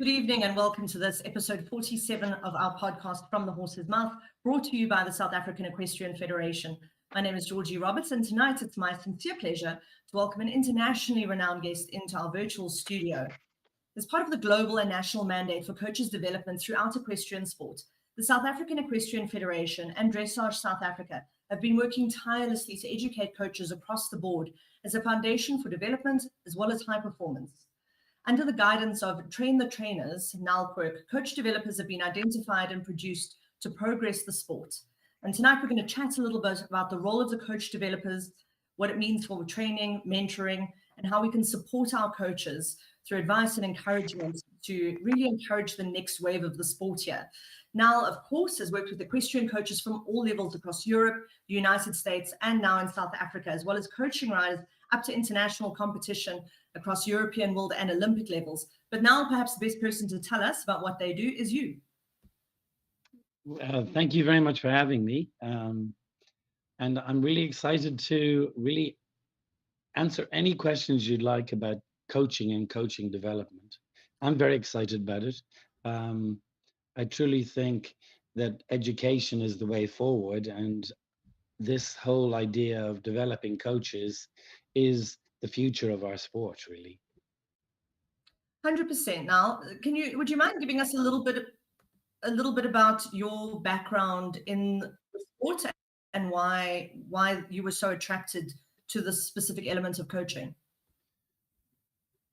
Good evening and welcome to this episode 47 of our podcast From the Horse's Mouth, brought to you by the South African Equestrian Federation. My name is Georgie Roberts, and tonight it's my sincere pleasure to welcome an internationally renowned guest into our virtual studio. As part of the global and national mandate for coaches' development throughout equestrian sport, the South African Equestrian Federation and Dressage South Africa have been working tirelessly to educate coaches across the board as a foundation for development as well as high performance. Under the guidance of Train the Trainers, Niall Quirk, coach developers have been identified and produced to progress the sport. And tonight we're going to chat a little bit about the role of the coach developers, what it means for training, mentoring, and how we can support our coaches through advice and encouragement to really encourage the next wave of the sport here. Niall, of course, has worked with equestrian coaches from all levels across Europe, the United States, and now in South Africa, as well as coaching riders up to international competition across European, world, and Olympic levels. But now perhaps the best person to tell us about what they do is you. Thank you very much for having me. And I'm really excited to really answer any questions you'd like about coaching and coaching development. I'm very excited about it. I truly think that education is the way forward, and this whole idea of developing coaches is the future of our sport, really. 100%. Now, would you mind giving us a little bit about your background in the sport and why you were so attracted to this specific element of coaching?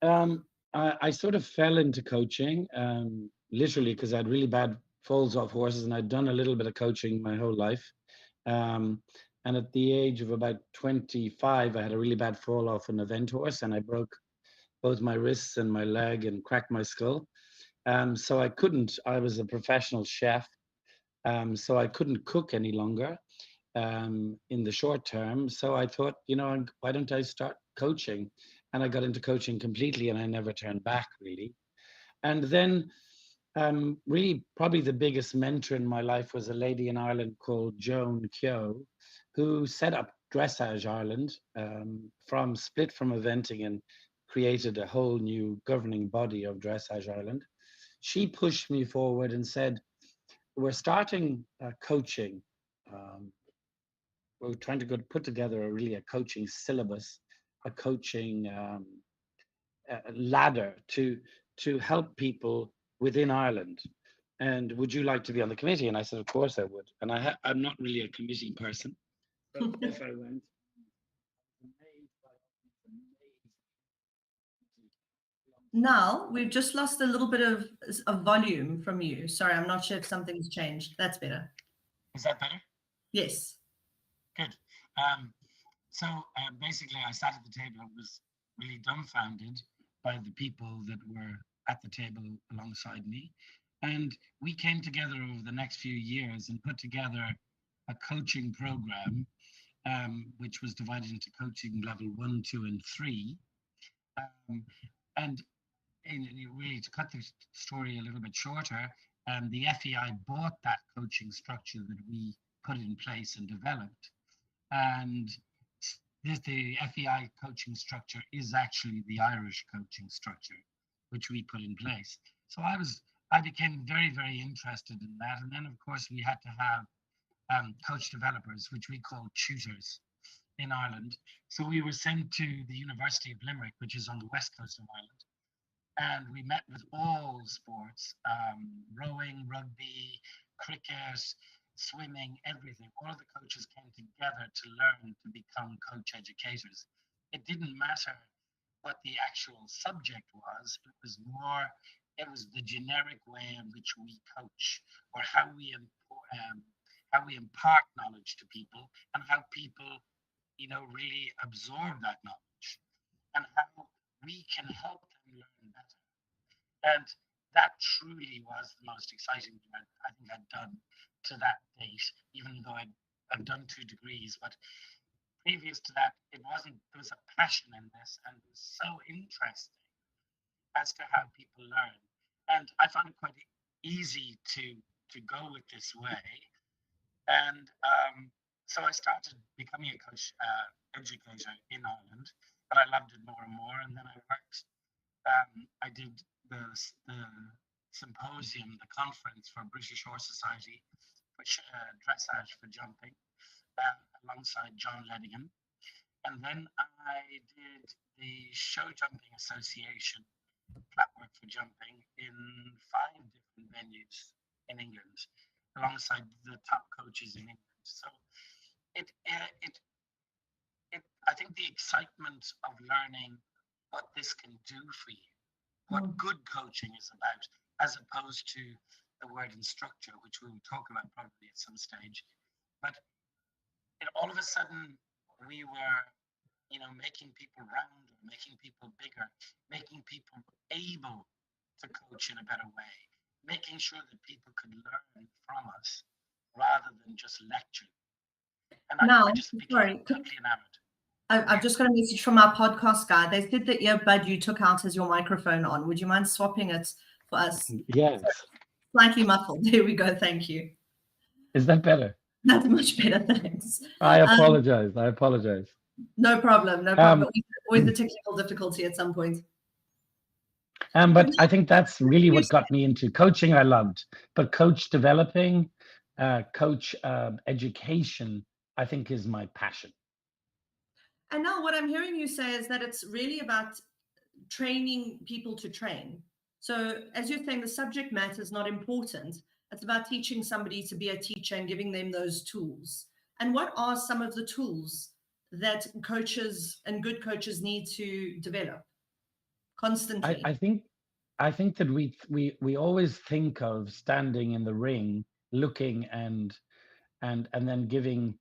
I sort of fell into coaching, literally because I had really bad falls off horses, and I'd done a little bit of coaching my whole life. And at the age of about 25, I had a really bad fall off an event horse, and I broke both my wrists and my leg and cracked my skull. So I was a professional chef, so I couldn't cook any longer in the short term. So I thought, why don't I start coaching? And I got into coaching completely, and I never turned back, really. And then really probably the biggest mentor in my life was a lady in Ireland called Joan Keogh, who set up Dressage Ireland, split from eventing and created a whole new governing body of Dressage Ireland. She pushed me forward and said, we're starting coaching. We're trying to put together a coaching syllabus, a coaching ladder to help people within Ireland. And would you like to be on the committee? And I said, of course I would. And I'm not really a committee person. So if I went, Now, we've just lost a little bit of volume from you. Sorry, I'm not sure if something's changed. That's better. Is that better? Yes. Good. So basically, I sat at the table and was really dumbfounded by the people that were at the table alongside me. And we came together over the next few years and put together a coaching program, which was divided into coaching level 1, 2, and 3. And really, to cut the story a little bit shorter, the FEI bought that coaching structure that we put in place and developed. And the FEI coaching structure is actually the Irish coaching structure, which we put in place. So I became very, very interested in that. And then, of course, we had to have coach developers, which we call tutors in Ireland. So we were sent to the University of Limerick, which is on the west coast of Ireland. And we met with all sports, rowing, rugby, cricket, swimming, everything. All the coaches came together to learn to become coach educators. It didn't matter what the actual subject was. It was the generic way in which we coach, or how we impart knowledge to people, and how people, really absorb that knowledge, and how we can help them learn better. And that truly was the most exciting thing I think I'd done to that date, even though I've done 2 degrees. But previous to that, there was a passion in this, and it was so interesting as to how people learn. And I found it quite easy to go with this way. And so I started becoming a coach educator in Ireland, but I loved it more and more. And then I did the symposium, the conference for British Horse Society for dressage for jumping, alongside John Ledigan. And then I did the Show Jumping Association flatwork for jumping in 5 different venues in England, alongside the top coaches in England. So I think the excitement of learning what this can do for you, what good coaching is about, as opposed to the word instructor, which we will talk about probably at some stage. But all of a sudden, we were, making people rounder, making people bigger, making people able to coach in a better way, making sure that people could learn from us rather than just lecture. And I just became totally enamored. I've just got a message from our podcast guy. They said the earbud you took out as your microphone on. Would you mind swapping it for us? Yes. Slightly muffled. There we go. Thank you. Is that better? That's much better. Thanks. I apologize. No problem. No problem. Always a technical difficulty at some point. But I think that's really what got me into coaching. I loved, but coach developing, coach education, I think is my passion. And now what I'm hearing you say is that it's really about training people to train. So as you're saying, the subject matter is not important. It's about teaching somebody to be a teacher and giving them those tools. And what are some of the tools that coaches and good coaches need to develop constantly? I think that we always think of standing in the ring, looking and then giving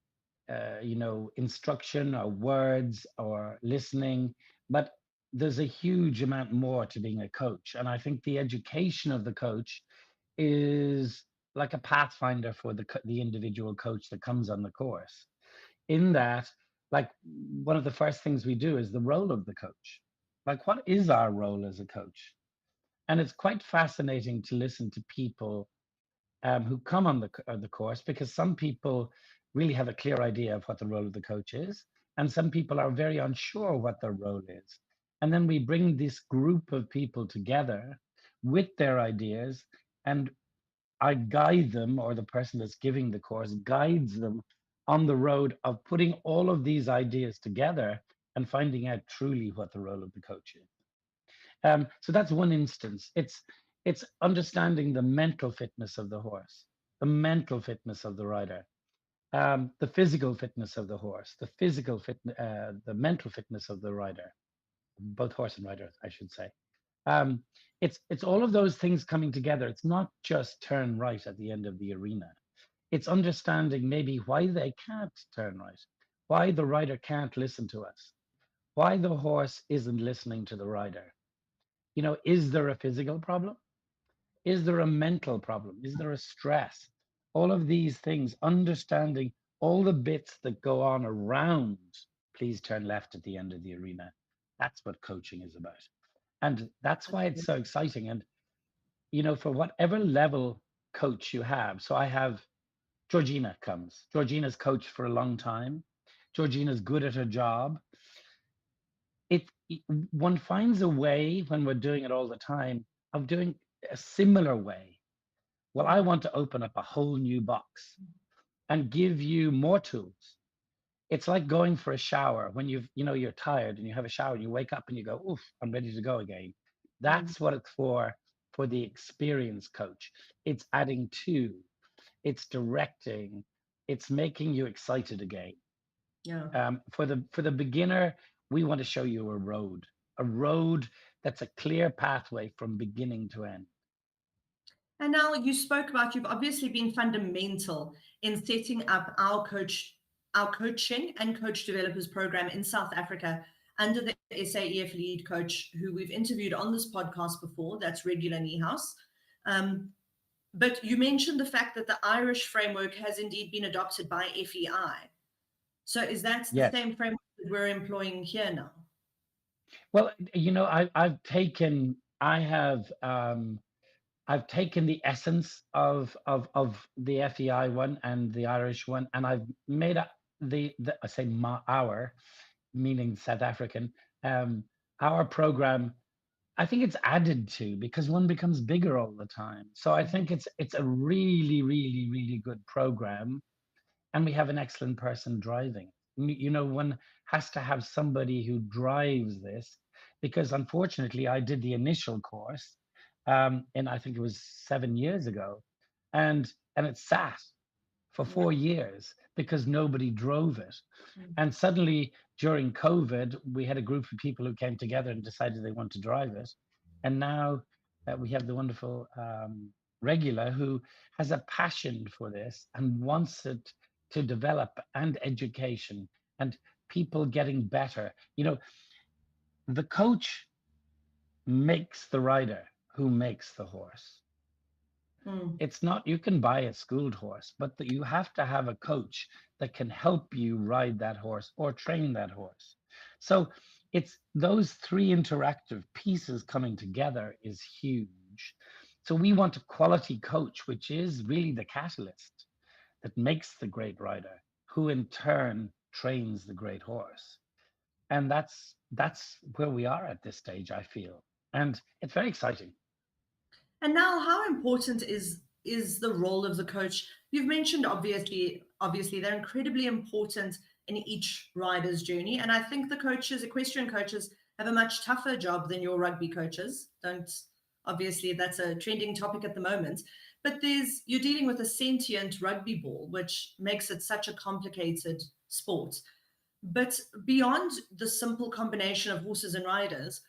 instruction or words or listening, but there's a huge amount more to being a coach. And I think the education of the coach is like a pathfinder for the individual coach that comes on the course. In that, like, one of the first things we do is the role of the coach. Like, what is our role as a coach? And it's quite fascinating to listen to people who come on the course, because some people really have a clear idea of what the role of the coach is, and some people are very unsure what their role is. And then we bring this group of people together with their ideas, and I guide them, or the person that's giving the course guides them on the road of putting all of these ideas together and finding out truly what the role of the coach is. So that's one instance. It's understanding the mental fitness of the horse, the mental fitness of the rider, the physical fitness of the horse, the mental fitness of the rider, both horse and rider, I should say. It's all of those things coming together. It's not just turn right at the end of the arena. It's understanding maybe why they can't turn right, why the rider can't listen to us, why the horse isn't listening to the rider. Is there a physical problem? Is there a mental problem? Is there a stress? All of these things, understanding all the bits that go on around, please turn left at the end of the arena. That's what coaching is about. And that's why it's so exciting. And, for whatever level coach you have, so I have Georgina comes. Georgina's coached for a long time. Georgina's good at her job. One finds a way, when we're doing it all the time, of doing a similar way. Well, I want to open up a whole new box and give you more tools. It's like going for a shower when you're tired and you have a shower and you wake up and you go, oof, I'm ready to go again. That's what it's for the experienced coach. It's adding to, it's directing, it's making you excited again. Yeah. For the beginner, we want to show you a road that's a clear pathway from beginning to end. And now you spoke about, you've obviously been fundamental in setting up our coaching and coach developers program in South Africa under the SAEF lead coach, who we've interviewed on this podcast before. That's Regular Niehaus. But you mentioned the fact that the Irish framework has indeed been adopted by FEI. So is that the same framework that we're employing here now? Well, I've taken the essence of the FEI one and the Irish one, and I've made up our, meaning South African, our program I think it's added to because one becomes bigger all the time. So I think it's a really, really, really good program, and we have an excellent person driving. You know, one has to have somebody who drives this, because unfortunately, I did the initial course, and I think it was 7 years ago, and it sat for Yeah. 4 years because nobody drove it. And suddenly during COVID, we had a group of people who came together and decided they want to drive it. And now we have the wonderful regular who has a passion for this and wants it to develop, and education and people getting better. You know, the coach makes the rider who makes the horse. It's not, you can buy a schooled horse, but you have to have a coach that can help you ride that horse or train that horse. So it's those three interactive pieces coming together is huge. So we want a quality coach, which is really the catalyst that makes the great rider, who in turn trains the great horse. And that's where we are at this stage, I feel. And it's very exciting. And now, how important is the role of the coach? You've mentioned obviously they're incredibly important in each rider's journey, and I think the coaches, equestrian coaches, have a much tougher job than your rugby coaches. Don't Obviously that's a trending topic at the moment, but you're dealing with a sentient rugby ball, which makes it such a complicated sport. But beyond the simple combination of horses and riders,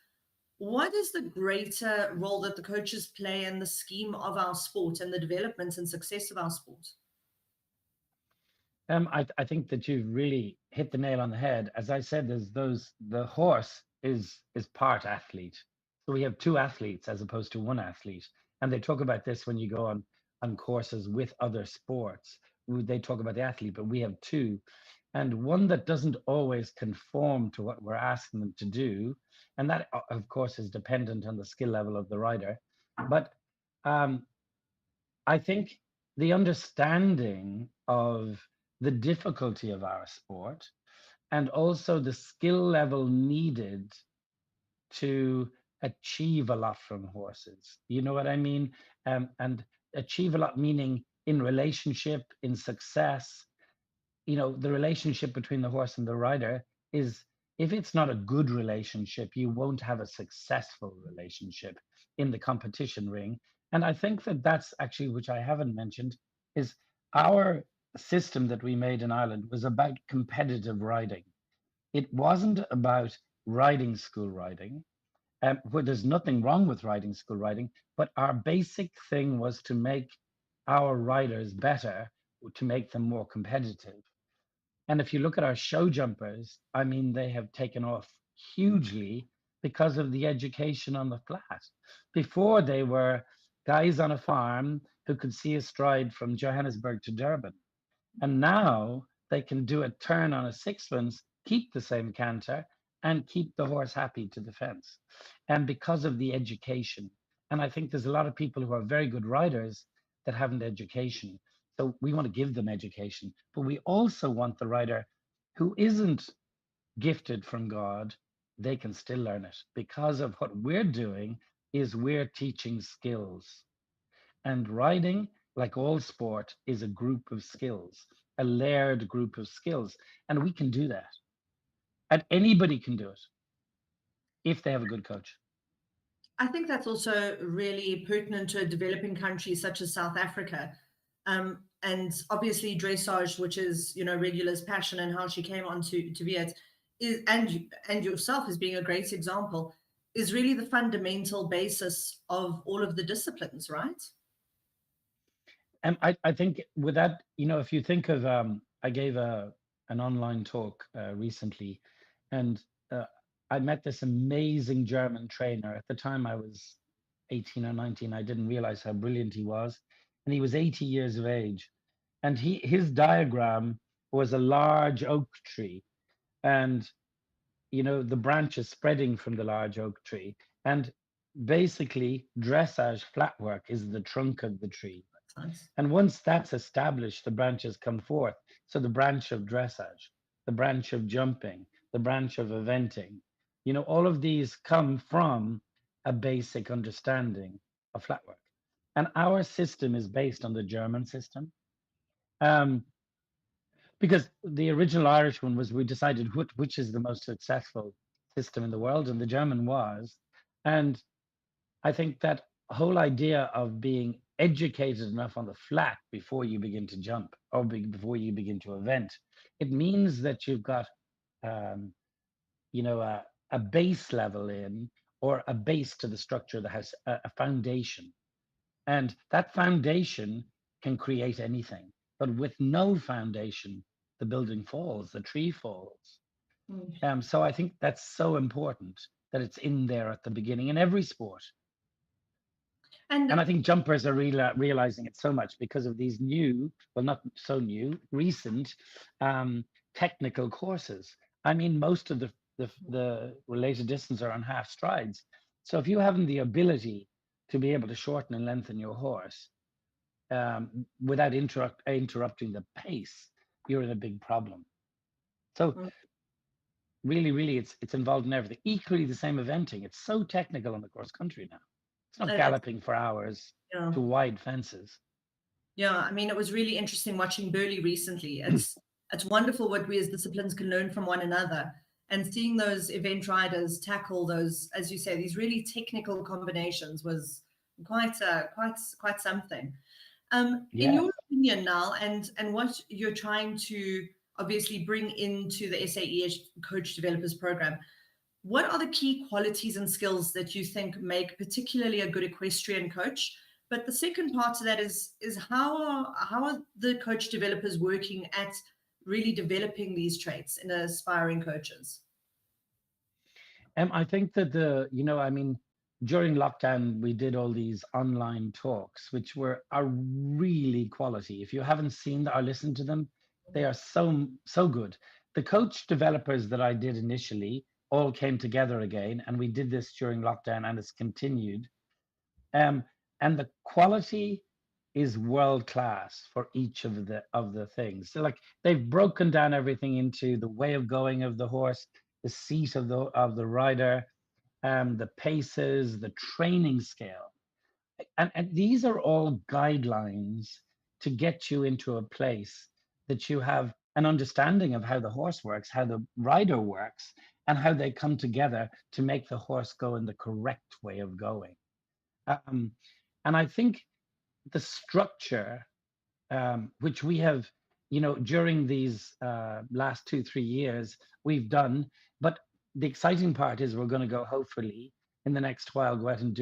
what is the greater role that the coaches play in the scheme of our sport and the development and success of our sport? I think that you've really hit the nail on the head. As I said, the horse is part athlete. So we have two athletes as opposed to one athlete. And they talk about this when you go on courses with other sports. They talk about the athlete, but we have two. And one that doesn't always conform to what we're asking them to do. And that, of course, is dependent on the skill level of the rider. But I think the understanding of the difficulty of our sport, and also the skill level needed to achieve a lot from horses. You know what I mean? And achieve a lot, meaning in relationship, in success. You know, the relationship between the horse and the rider is, if it's not a good relationship, you won't have a successful relationship in the competition ring. And I think that that's actually, which I haven't mentioned, is our system that we made in Ireland was about competitive riding. It wasn't about riding school riding, where there's nothing wrong with riding school riding, but our basic thing was to make our riders better, to make them more competitive. And if you look at our show jumpers, I mean, they have taken off hugely because of the education on the flat. Before, they were guys on a farm who could see a stride from Johannesburg to Durban. And now they can do a turn on a sixpence, keep the same canter, and keep the horse happy to the fence. And because of the education. And I think there's a lot of people who are very good riders that haven't education. So we want to give them education, but we also want the rider who isn't gifted from God, they can still learn it, because of what we're doing is we're teaching skills. And riding, like all sport, is a group of skills, a layered group of skills. And we can do that. And anybody can do it if they have a good coach. I think that's also really pertinent to a developing country such as South Africa. And obviously dressage, which is, Regula's passion and how she came on to be it, is, and yourself as being a great example, is really the fundamental basis of all of the disciplines, right? And I think with that, if you think of, I gave an online talk recently, and I met this amazing German trainer. At the time I was 18 or 19, I didn't realize how brilliant he was. And he was 80 years of age. And his diagram was a large oak tree. And, the branches spreading from the large oak tree. And basically, dressage flat work is the trunk of the tree. Nice. And once that's established, the branches come forth. So the branch of dressage, the branch of jumping, the branch of eventing, all of these come from a basic understanding of flat work. And our system is based on the German system. Um, because the original Irish one was, we decided which is the most successful system in the world, and the German was. And I think that whole idea of being educated enough on the flat before you begin to jump, or before you begin to event, it means that you've got, um, a base level in, or a base to the structure of the house, a foundation. And that foundation can create anything. But with no foundation, the building falls, the tree falls. So I think that's so important that it's in there at the beginning in every sport. And I think jumpers are realizing it so much because of these new, well, not so new, recent technical courses. I mean, most of the related distance are on half strides. So if you haven't the ability to be able to shorten and lengthen your horse without interrupting the pace, you're in a big problem. So really, it's involved in everything. Equally the same eventing. It's so technical on the cross country now. It's not galloping for hours to wide fences. Yeah, I mean, it was really interesting watching Burley recently. It's wonderful what we as disciplines can learn from one another, and seeing those event riders tackle those, as you say, these really technical combinations was quite something. In your opinion, Niall, and what you're trying to obviously bring into the SAEF Coach Developers Program, what are the key qualities and skills that you think make particularly a good equestrian coach? But the second part to that is how are the coach developers working at really developing these traits in aspiring coaches? I think that during lockdown, we did all these online talks, which are really quality. If you haven't seen or listened to them, they are so good. The coach developers that I did initially all came together again, and we did this during lockdown, and it's continued. And the quality is world class for each of the things. So, like, they've broken down everything into the way of going of the horse, the seat of the rider, the paces, the training scale, and these are all guidelines to get you into a place that you have an understanding of how the horse works, how the rider works, and how they come together to make the horse go in the correct way of going. And I think the structure, which we have, during these last 2-3 years, we've done. But the exciting part is we're going to go, hopefully, in the next while, go out and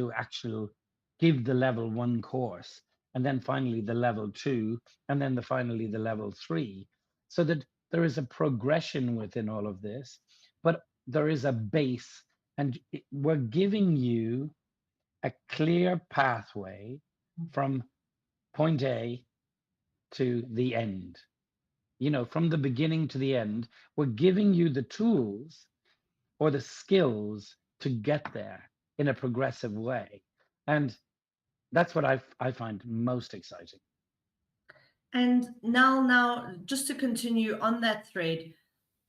give the level 1 course, and then finally the level 2, and then finally the level 3, so that there is a progression within all of this, but there is a base, and we're giving you a clear pathway from point A to the end. From the beginning to the end, we're giving you the tools or the skills to get there in a progressive way. And that's what I find most exciting. And now, just to continue on that thread,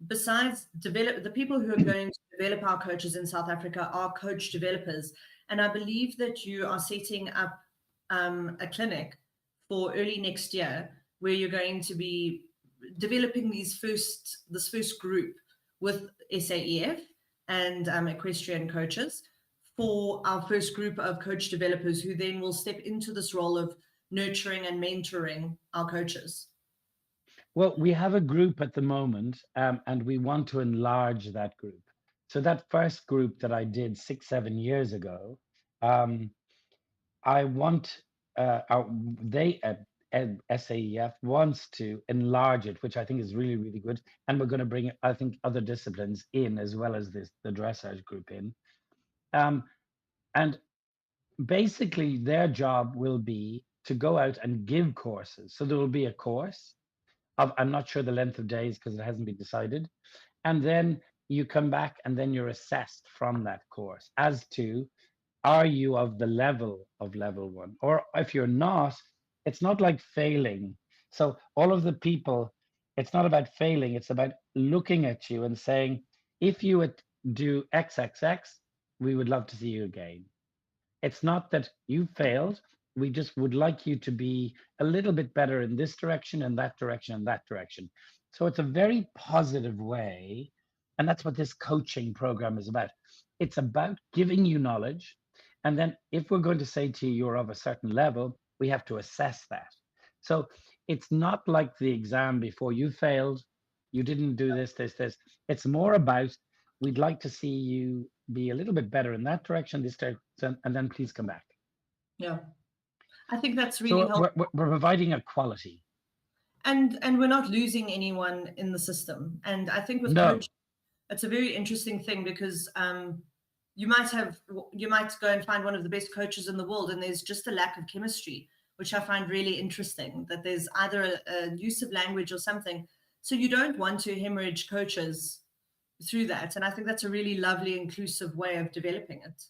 besides the people who are going to develop our coaches in South Africa are coach developers. And I believe that you are setting up a clinic for early next year where you're going to be developing this first group with SAEF and equestrian coaches for our first group of coach developers who then will step into this role of nurturing and mentoring our coaches. Well, we have a group at the moment, and we want to enlarge that group. So that first group that I did 6-7 years ago, I want SAEF wants to enlarge it, which I think is really, really good. And we're going to bring, I think, other disciplines in, as well as the dressage group in. And basically their job will be to go out and give courses. So there will be a course of, I'm not sure the length of days because it hasn't been decided. And then you come back and then you're assessed from that course as to, are you of the level of level 1? Or if you're not, it's not like failing. So all of the people, it's not about failing. It's about looking at you and saying, if you would do XXX, we would love to see you again. It's not that you failed. We just would like you to be a little bit better in this direction and that direction and that direction. So it's a very positive way. And that's what this coaching program is about. It's about giving you knowledge. And then if we're going to say to you, you're of a certain level, we have to assess that. So it's not like the exam before you failed, you didn't do this, this, this. It's more about, we'd like to see you be a little bit better in that direction, this direction, and then please come back. Yeah, I think that's really So helpful. we're providing a quality. And we're not losing anyone in the system. And I think with No, coaching, it's a very interesting thing because you might go and find one of the best coaches in the world, and there's just a lack of chemistry, which I find really interesting. That there's either a use of language or something. So you don't want to hemorrhage coaches through that, and I think that's a really lovely, inclusive way of developing it.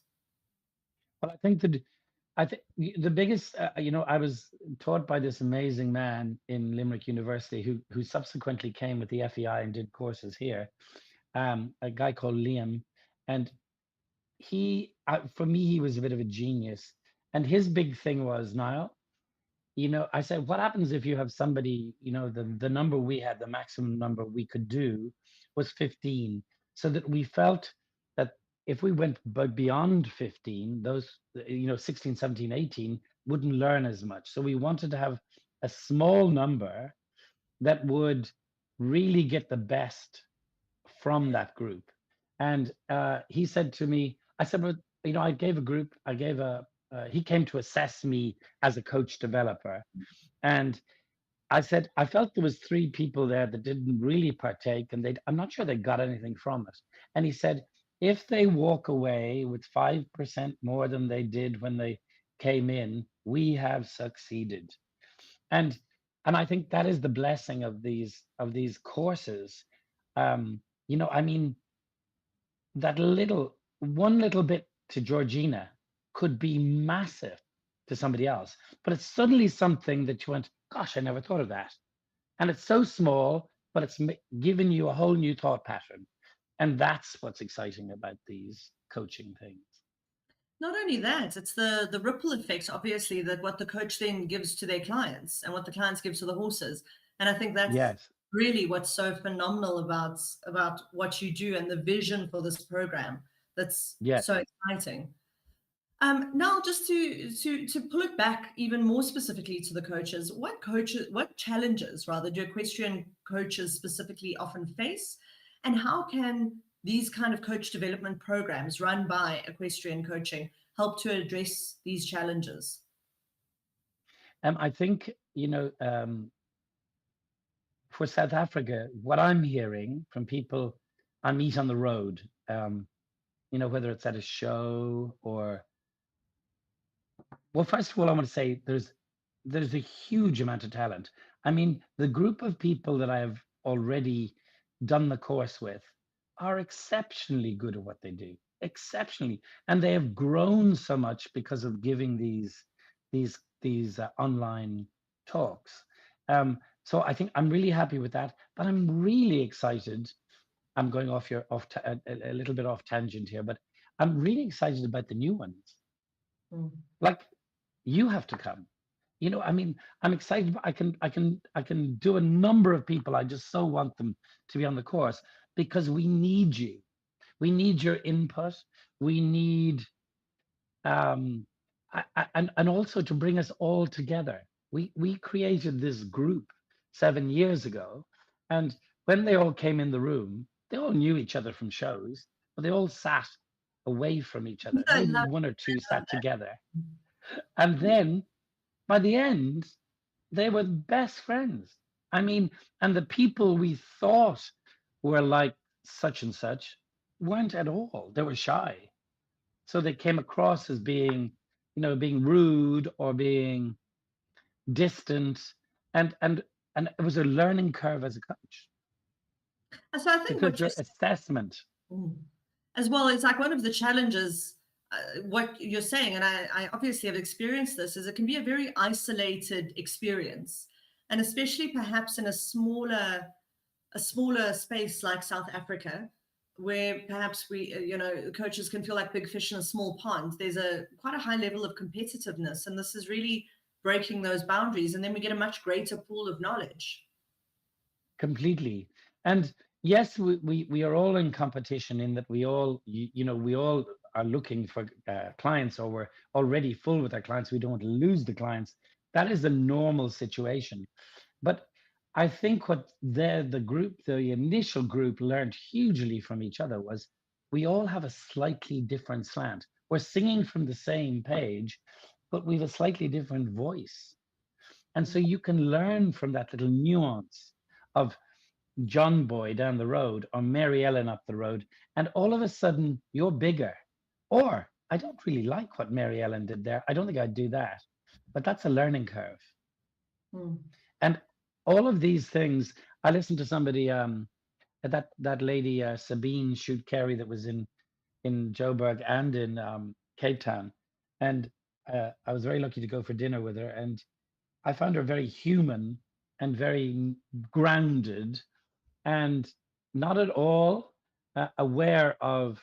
well, I think the biggest, I was taught by this amazing man in Limerick University who subsequently came with the FEI and did courses here, a guy called Liam, and for me, he was a bit of a genius. And his big thing was, Niall, I said, what happens if you have somebody, the number we had, the maximum number we could do was 15, so that we felt that if we went beyond 15, those, 16, 17, 18 wouldn't learn as much. So we wanted to have a small number that would really get the best from that group. And he said to me, I said, well, I gave a group, he came to assess me as a coach developer. And I said, I felt there was 3 people there that didn't really partake, and I'm not sure they got anything from it. And he said, if they walk away with 5% more than they did when they came in, we have succeeded. And I think that is the blessing of these courses. I mean, that one little bit to Georgina could be massive to somebody else, but it's suddenly something that you went, gosh, I never thought of that. And it's so small, but it's given you a whole new thought pattern. And that's what's exciting about these coaching things. Not only that, it's the ripple effect, obviously, that what the coach then gives to their clients and what the clients give to the horses. And I think that's Yes. really what's so phenomenal about what you do and the vision for this program. That's Yes. so exciting. Now, just to pull it back even more specifically to the coaches, what challenges rather do equestrian coaches specifically often face, and how can these kind of coach development programs run by equestrian coaching help to address these challenges? I think, for South Africa, what I'm hearing from people I meet on the road, whether it's at a show or, well, first of all, I want to say there's a huge amount of talent. I mean, the group of people that I have already done the course with are exceptionally good at what they do, exceptionally, and they have grown so much because of giving these online talks. So I think I'm really happy with that, but I'm really excited. I'm going a little bit off tangent here, but I'm really excited about the new ones. Like, you have to come. I mean, I'm excited. I can do a number of people. I just so want them to be on the course because we need you. We need your input. We need, and also to bring us all together. We created this group 7 years ago, and when they all came in the room, they all knew each other from shows, but they all sat away from each other. Maybe one or two sat together. And then by the end, they were best friends. I mean, and the people we thought were like such and such weren't at all. They were shy. So they came across as being, being rude or being distant. And it was a learning curve as a coach. So I think because your assessment. As well, it's like one of the challenges, what you're saying, and I obviously have experienced this, is it can be a very isolated experience. And especially perhaps in a smaller space like South Africa, where perhaps we, coaches can feel like big fish in a small pond. There's quite a high level of competitiveness, and this is really breaking those boundaries, and then we get a much greater pool of knowledge. Completely. And yes, we are all in competition in that we all, we all are looking for clients, or we're already full with our clients. We don't want to lose the clients. That is a normal situation. But I think what the initial group learned hugely from each other was we all have a slightly different slant. We're singing from the same page, but we have a slightly different voice. And so you can learn from that little nuance of John Boy down the road or Mary Ellen up the road, and all of a sudden you're bigger. Or I don't really like what Mary Ellen did there. I don't think I'd do that. But that's a learning curve. And all of these things, I listened to somebody, that lady Sabine Shoot Carey, that was in Joburg and in Cape Town, and I was very lucky to go for dinner with her, and I found her very human and very grounded, and not at all aware of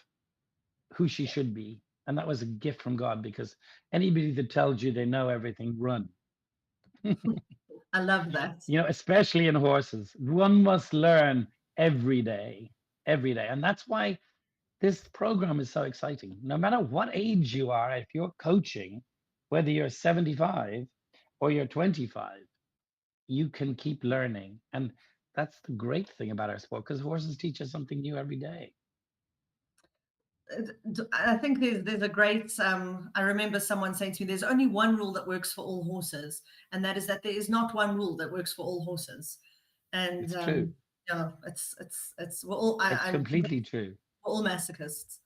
who she should be. And that was a gift from God, because anybody that tells you they know everything, run. I love that. Especially in horses, one must learn every day. And that's why this program is so exciting. No matter what age you are, if you're coaching, whether you're 75 or you're 25, you can keep learning. And that's the great thing about our sport, because horses teach us something new every day. I think there's a great, I remember someone saying to me, there's only one rule that works for all horses, and that is that there is not one rule that works for all horses. And it's true. Yeah, it's we're all, it's completely true. We're all masochists.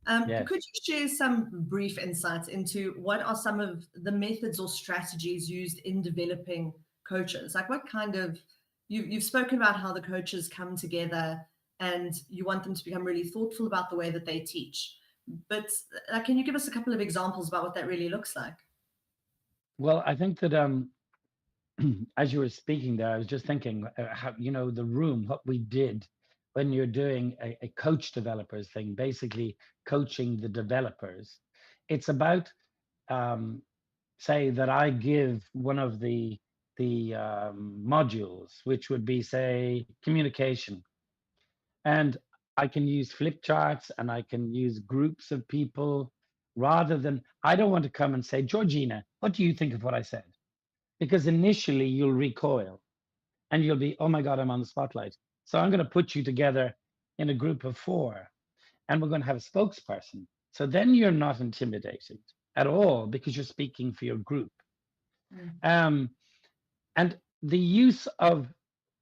Yes. Could you share some brief insights into what are some of the methods or strategies used in developing coaches? Like what kind of, you've spoken about how the coaches come together and you want them to become really thoughtful about the way that they teach. But can you give us a couple of examples about what that really looks like? Well, I think that as you were speaking there, I was just thinking how, the room, what we did when you're doing a coach developers thing, basically coaching the developers. It's about, say that I give one of the modules, which would be, say, communication. And I can use flip charts and I can use groups of people, rather than, I don't want to come and say, Georgina, what do you think of what I said? Because initially you'll recoil and you'll be, oh my God, I'm on the spotlight. So I'm going to put you together in a group of 4 and we're going to have a spokesperson. So then you're not intimidated at all, because you're speaking for your group. And the use of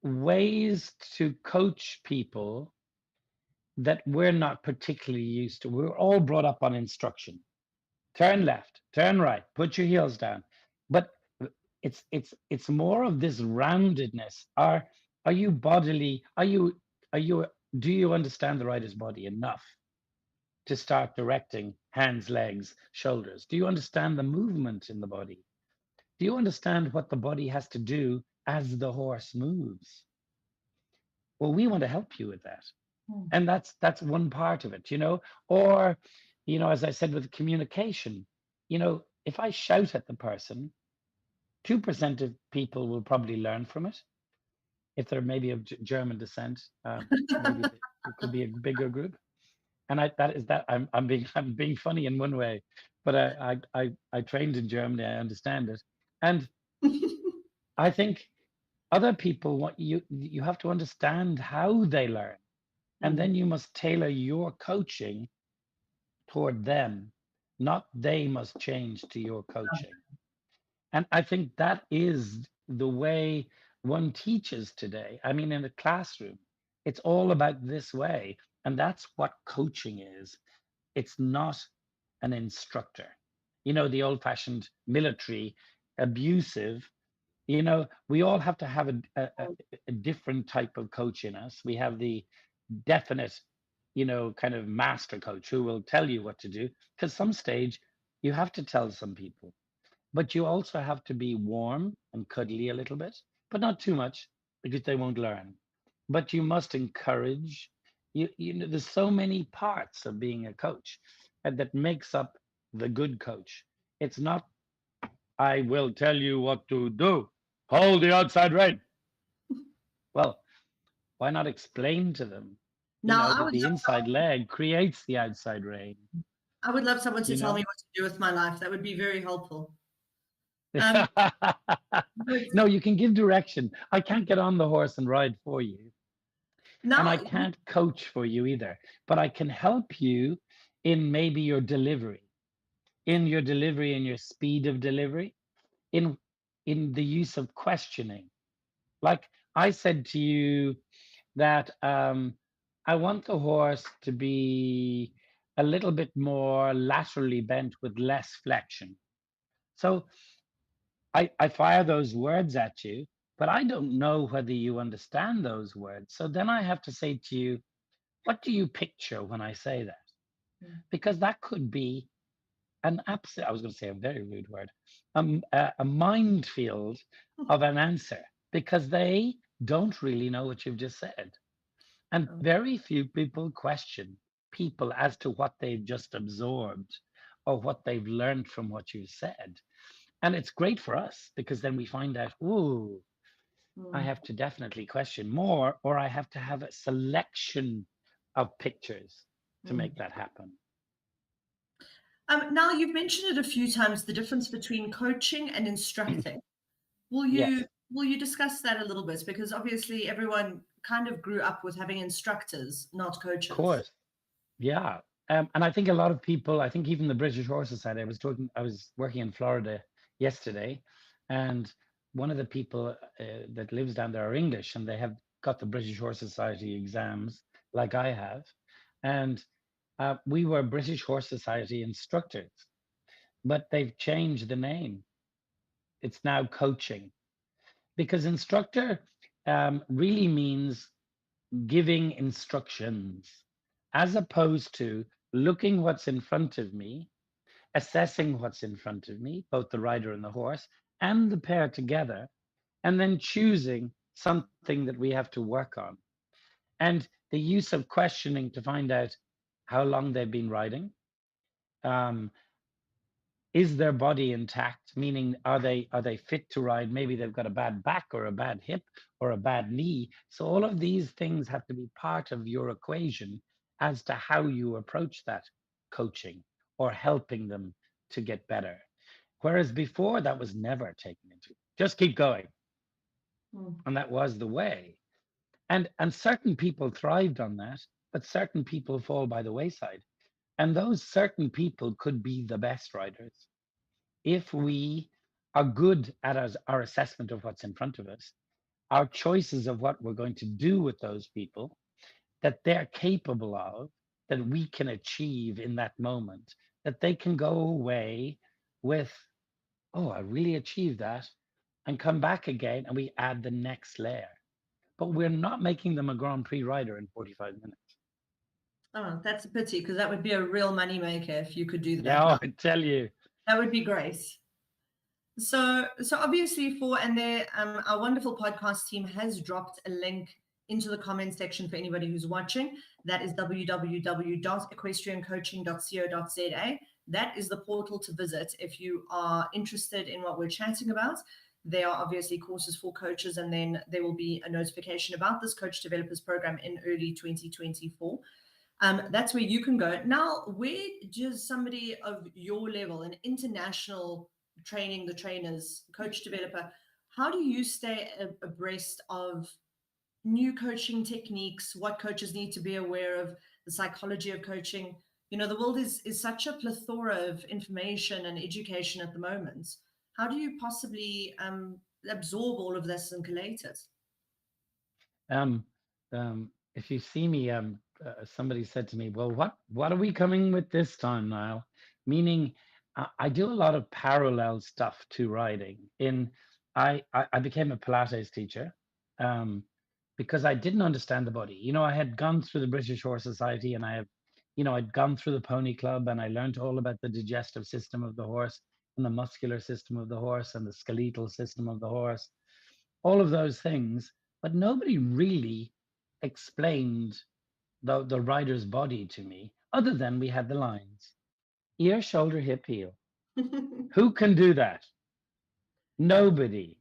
ways to coach people that we're not particularly used to. We're all brought up on instruction. Turn left, turn right, put your heels down. But it's more of this roundedness. Are you bodily, do you understand the rider's body enough to start directing hands, legs, shoulders? Do you understand the movement in the body? Do you understand what the body has to do as the horse moves? Well, we want to help you with that. And that's one part of it, or, as I said, with communication, if I shout at the person, 2% of people will probably learn from it. If they're maybe of German descent, maybe it could be a bigger group. And I'm being funny in one way, but I trained in Germany. I understand it. And I think other people you have to understand how they learn. And then you must tailor your coaching toward them, not they must change to your coaching. And I think that is the way one teaches today. I mean, in the classroom, it's all about this way. And that's what coaching is. It's not an instructor. The old-fashioned military, abusive, we all have to have a different type of coach in us. We have the definite, kind of master coach who will tell you what to do, because some stage you have to tell some people, but you also have to be warm and cuddly a little bit, but not too much, because they won't learn. But you must encourage, You know, there's so many parts of being a coach that makes up the good coach. It's not, I will tell you what to do. Hold the outside rein. Well, why not explain to them, you Now, know, that the inside leg creates the outside rein, I would love someone to you tell me know? what to do with my life. That would be very helpful. Um, but No, you can give direction. I can't get on the horse and ride for you, and I now, can't coach for you either, but I can help you in maybe your delivery, in your speed of delivery, in in the use of questioning. Like I said to you that I want the horse to be a little bit more laterally bent with less flexion. So I fire those words at you, but I don't know whether you understand those words. So then I have to say to you, what do you picture when I say that? Because that could be an absolute, I was going to say a very rude word, a minefield of an answer because they don't really know what you've just said. And very few people question people as to what they've just absorbed or what they've learned from what you said. And it's great for us because then we find out, ooh, I have to definitely question more, or I have to have a selection of pictures to make that happen. Now, you've mentioned it a few times, the difference between coaching and instructing. Will Yes, you will you discuss that a little bit? Because obviously everyone kind of grew up with having instructors, not of coaches. course. Yeah. And I think a lot of people, I think even the British Horse Society, I was working in Florida yesterday, and one of the people that lives down there are English, and they have got the British Horse Society exams like I have. And we were British Horse Society instructors, but they've changed the name. It's now coaching because instructor really means giving instructions as opposed to looking what's in front of me, assessing what's in front of me, both the rider and the horse, and the pair together, and then choosing something that we have to work on. And the use of questioning to find out how long they've been riding. Um, is their body intact? Meaning, are they fit to ride? Maybe they've got a bad back or a bad hip or a bad knee. So all of these things have to be part of your equation as to how you approach that coaching or helping them to get better. Whereas before that was never taken into. Just keep going, and that was the way. And certain people thrived on that, but certain people fall by the wayside. And those certain people could be the best riders if we are good at our assessment of what's in front of us, our choices of what we're going to do with those people, that they're capable of, that we can achieve in that moment, that they can go away with, oh, I really achieved that, and come back again and we add the next layer. But we're not making them a Grand Prix rider in 45 minutes. Oh, that's a pity because that would be a real moneymaker if you could do that Yeah, now. I tell you. That would be great. So obviously our wonderful podcast team has dropped a link into the comment section for anybody who's watching. That is www.equestriancoaching.co.za. That is the portal to visit if you are interested in what we're chatting about. There are obviously courses for coaches, and then there will be a notification about this Coach Developers Program in early 2024. That's where you can go. Now, where does somebody of your level, an international training the trainers, coach developer, how do you stay abreast of new coaching techniques, what coaches need to be aware of, the psychology of coaching? You know, the world is such a plethora of information and education at the moment. How do you possibly absorb all of this and collate it? Um, if you see me, somebody said to me, "Well, what are we coming with this time, Niall?" Meaning, I do a lot of parallel stuff to riding. I became a Pilates teacher because I didn't understand the body. You know, I had gone through the British Horse Society, and I'd gone through the Pony Club, and I learned all about the digestive system of the horse, and the muscular system of the horse, and the skeletal system of the horse, all of those things, but nobody really explained the rider's body to me, other than we had the lines: ear, shoulder, hip, heel. Who can do that? Nobody.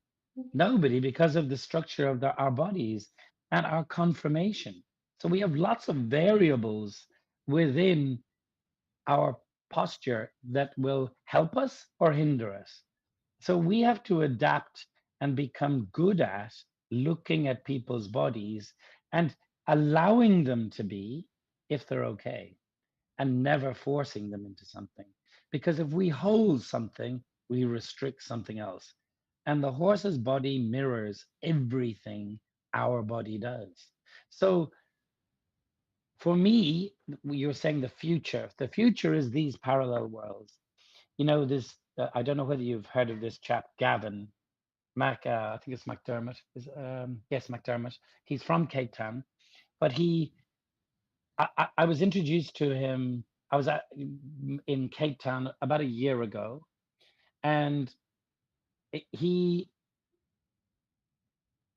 Nobody, because of the structure of our bodies and our conformation. So we have lots of variables within our posture that will help us or hinder us. So we have to adapt and become good at looking at people's bodies and allowing them to be, if they're okay, and never forcing them into something. Because if we hold something, we restrict something else. And the horse's body mirrors everything our body does. So for me, you're saying the future. The future is these parallel worlds. You know, this, I don't know whether you've heard of this chap, Gavin I think it's McDermott. Yes, McDermott. He's from Cape Town, but I was introduced to him. I was in Cape Town about a year ago, and he,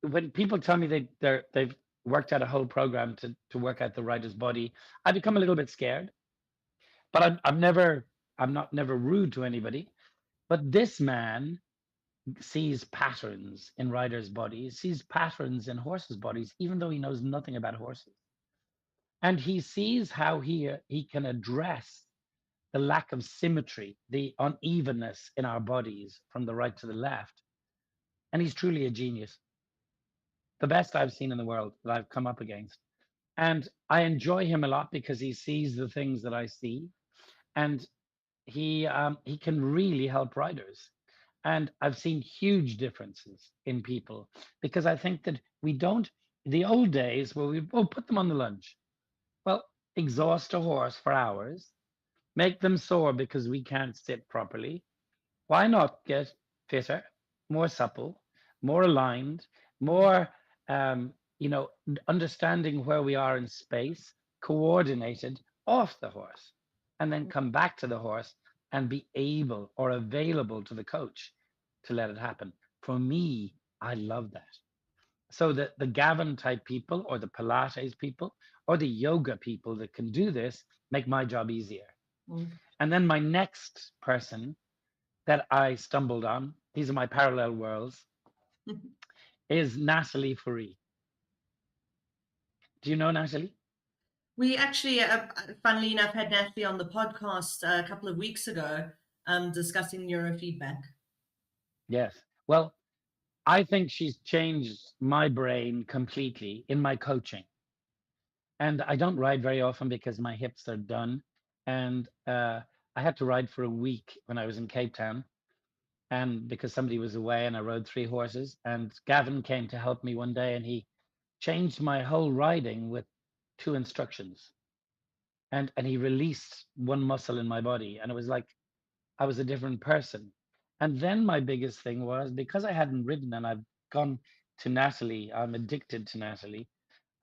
when people tell me they've worked out a whole program to work out the rider's body, I become a little bit scared. But I'm not never rude to anybody. But this man sees patterns in riders' bodies, sees patterns in horses' bodies, even though he knows nothing about horses. And he sees how he can address the lack of symmetry, the unevenness in our bodies from the right to the left. And he's truly a genius, the best I've seen in the world that I've come up against. And I enjoy him a lot because he sees the things that I see, and he can really help riders. And I've seen huge differences in people, because I think that we don't, the old days where we put them on the lunge. Well, exhaust a horse for hours, make them sore because we can't sit properly. Why not get fitter, more supple, more aligned, more, understanding where we are in space, coordinated off the horse, and then come back to the horse and be able or available to the coach to let it happen. For me, I love that. So the Gavin type people, or the Pilates people, or the yoga people that can do this make my job easier. And then my next person that I stumbled on, these are my parallel worlds, is Natalie Faree. Do you know Natalie? We actually, funnily enough, had Natalie on the podcast a couple of weeks ago discussing neurofeedback. Yes. Well, I think she's changed my brain completely in my coaching. And I don't ride very often because my hips are done. And I had to ride for a week when I was in Cape Town, and because somebody was away, and I rode 3 horses. And Gavin came to help me one day, and he changed my whole riding with 2 instructions. And he released one muscle in my body, and it was like I was a different person. And then my biggest thing was, because I hadn't ridden and I've gone to Natalie, I'm addicted to Natalie.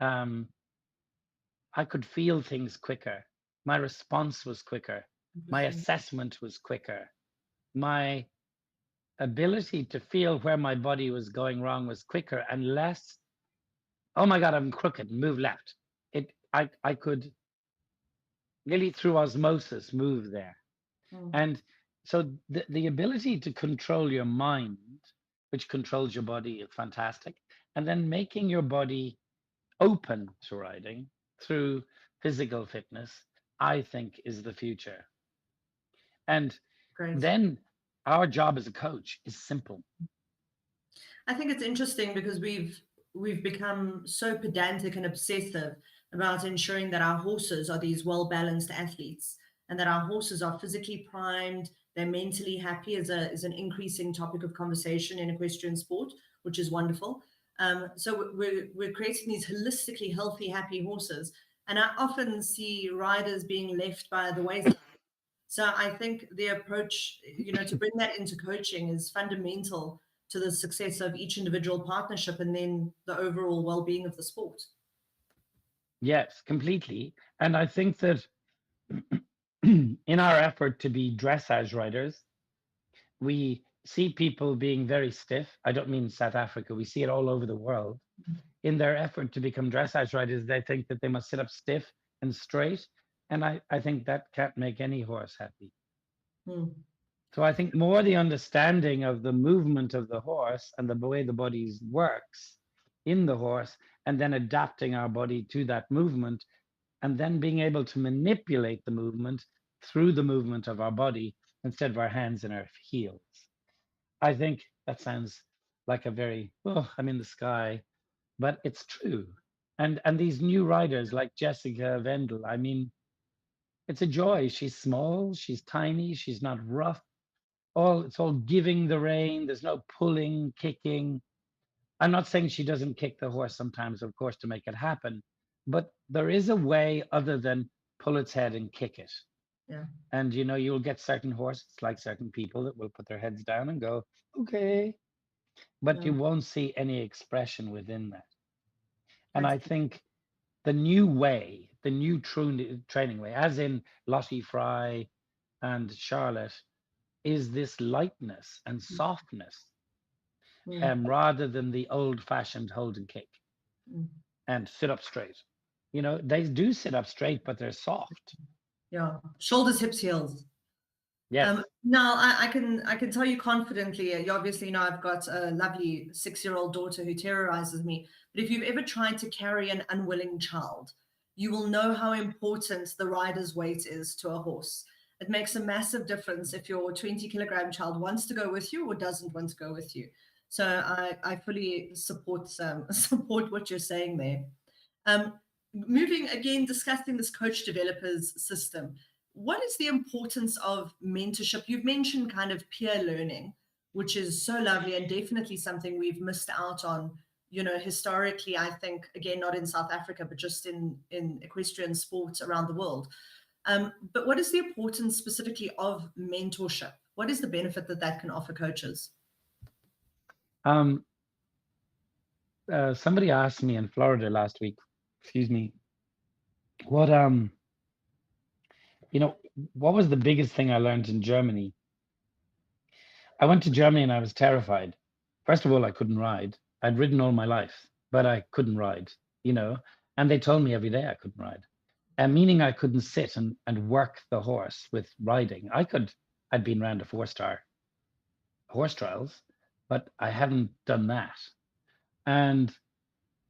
I could feel things quicker. My response was quicker. My assessment was quicker. My ability to feel where my body was going wrong was quicker, and less, oh my God, I'm crooked, move left. I could nearly through osmosis move there. And so the ability to control your mind, which controls your body, is fantastic. And then making your body open to riding through physical fitness, I think, is the future. And then our job as a coach is simple. I think it's interesting because we've become so pedantic and obsessive about ensuring that our horses are these well-balanced athletes, and that our horses are physically primed, they're mentally happy is an increasing topic of conversation in equestrian sport, which is wonderful. So we're creating these holistically healthy, happy horses. And I often see riders being left by the wayside. So I think the approach, to bring that into coaching is fundamental to the success of each individual partnership, and then the overall well-being of the sport. Yes, completely. And I think that in our effort to be dressage riders, we see people being very stiff. I don't mean South Africa. We see it all over the world. in their effort to become dressage riders, they think that they must sit up stiff and straight. And I think that can't make any horse happy. Mm. So I think more the understanding of the movement of the horse and the way the body works in the horse, and then adapting our body to that movement, and then being able to manipulate the movement through the movement of our body instead of our hands and our heels. I think that sounds like a very, oh, I'm in the sky, but it's true. And these new riders like Jessica Vendel, I mean, it's a joy. She's small, she's tiny, she's not rough. It's all giving the rein. There's no pulling, kicking. I'm not saying she doesn't kick the horse sometimes, of course, to make it happen, but there is a way other than pull its head and kick it. Yeah. And you'll get certain horses, like certain people, that will put their heads down and go, okay, but you won't see any expression within that. And I think the new way, the new true training way, as in Lottie Fry and Charlotte, is this lightness and softness, rather than the old-fashioned hold and kick and sit up straight. They do sit up straight, but they're soft. Yeah, shoulders, hips, heels. Yes. Now I can tell you confidently. You obviously know I've got a lovely 6-year-old daughter who terrorizes me. But if you've ever tried to carry an unwilling child, you will know how important the rider's weight is to a horse. It makes a massive difference if your 20-kilogram child wants to go with you or doesn't want to go with you. So I fully support what you're saying there. Moving again, discussing this coach developers system. What is the importance of mentorship? You've mentioned kind of peer learning, which is so lovely and definitely something we've missed out on, historically, I think, again, not in South Africa, but just in equestrian sports around the world. But what is the importance specifically of mentorship? What is the benefit that can offer coaches? Somebody asked me in Florida last week, what what was the biggest thing I learned in Germany? I went to Germany and I was terrified. First of all, I couldn't ride. I'd ridden all my life, but I couldn't ride, and they told me every day I couldn't ride. Meaning I couldn't sit and work the horse with riding. I'd been around a 4-star horse trials, but I hadn't done that. And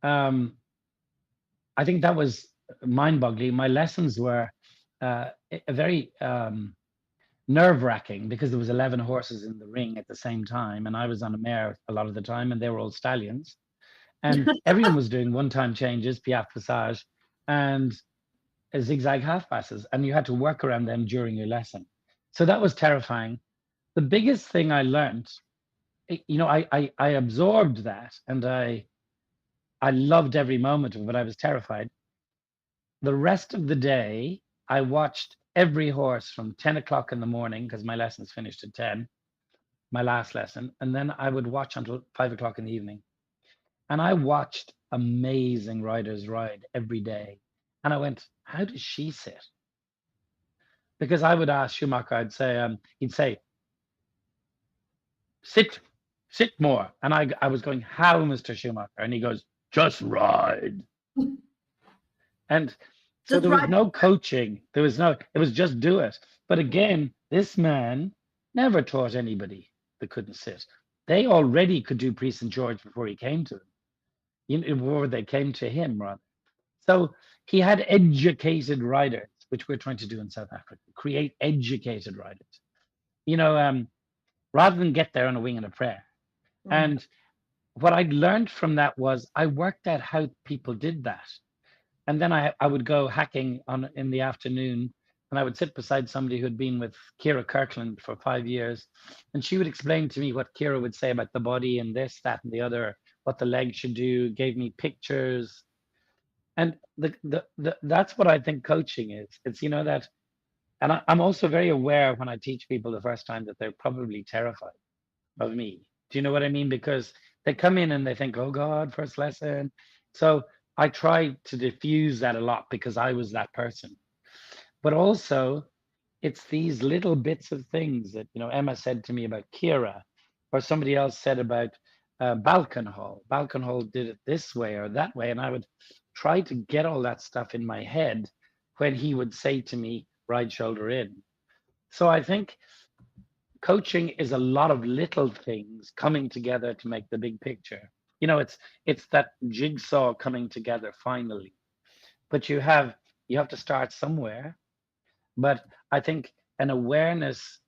I think that was mind-boggling. My lessons were very nerve-wracking because there was 11 horses in the ring at the same time, and I was on a mare a lot of the time, and they were all stallions. And everyone was doing one-time changes, piaffe passage, and zigzag half passes, and you had to work around them during your lesson. So that was terrifying. The biggest thing I learned, I absorbed that, and I loved every moment of it, but I was terrified. The rest of the day, I watched every horse from 10 o'clock in the morning, because my lessons finished at 10, my last lesson, and then I would watch until 5 o'clock in the evening. And I watched amazing riders ride every day. And I went, how does she sit? Because I would ask Schumacher, he'd say, sit more. And I was going, how, Mr. Schumacher? And he goes, just ride. And so there was no coaching. It was just do it. But again, this man never taught anybody that couldn't sit. They already could do Prix St. George before he came to them, before they came to him, rather. So he had educated riders, which we're trying to do in South Africa, create educated riders, rather than get there on a wing and a prayer. And what I learned from that was I worked out how people did that. And then I would go hacking in the afternoon, and I would sit beside somebody who had been with Kira Kirkland for 5 years. And she would explain to me what Kira would say about the body and this, that, and the other, what the leg should do, gave me pictures. And that's what I think coaching is. It's, that, and I'm also very aware when I teach people the first time that they're probably terrified of me. Do you know what I mean? Because they come in and they think, oh God, first lesson. So I try to diffuse that a lot because I was that person. But also, it's these little bits of things that, Emma said to me about Kira, or somebody else said about Balconhol. Balconhol did it this way or that way, and I would try to get all that stuff in my head when he would say to me, "Right shoulder in." So I think coaching is a lot of little things coming together to make the big picture. You know, it's that jigsaw coming together finally. But you have to start somewhere. But I think an awareness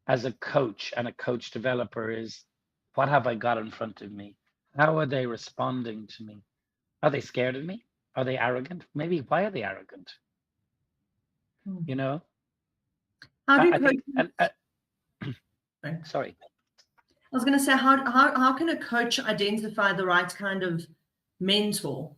as a coach and a coach developer is, what have I got in front of me? How are they responding to me? Are they scared of me? Are they arrogant? Maybe why are they arrogant? You know, How do I think, coaches? sorry. I was going to say, how can a coach identify the right kind of mentor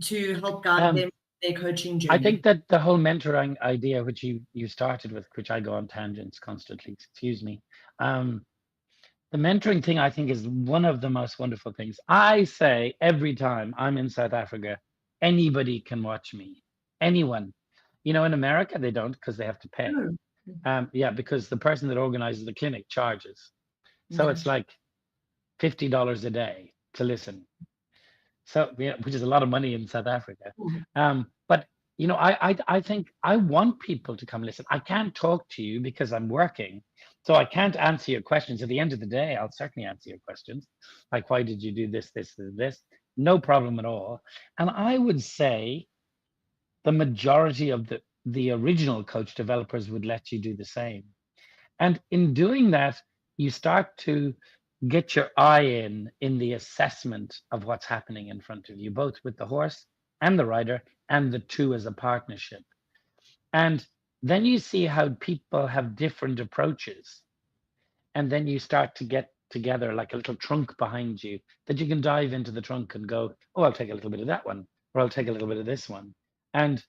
to help guide them in their coaching journey? I think that the whole mentoring idea, which you started with, which I go on tangents constantly, excuse me. The mentoring thing, I think, is one of the most wonderful things. I say every time I'm in South Africa, anybody can watch me. Anyone. You know, in America, they don't, because they have to pay. Yeah, because the person that organizes the clinic charges. So it's like $50 a day to listen. So, yeah, which is a lot of money in South Africa. But you know, I think I want people to come listen. I can't talk to you because I'm working, so I can't answer your questions. At the end of the day, I'll certainly answer your questions, like why did you do this, this, and this? No problem at all. And I would say the majority of the original coach developers would let you do the same. And in doing that, you start to get your eye in the assessment of what's happening in front of you, both with the horse and the rider, and the two as a partnership. And then you see how people have different approaches. And then you start to get together like a little trunk behind you that you can dive into the trunk and go, oh, I'll take a little bit of that one, or I'll take a little bit of this one. And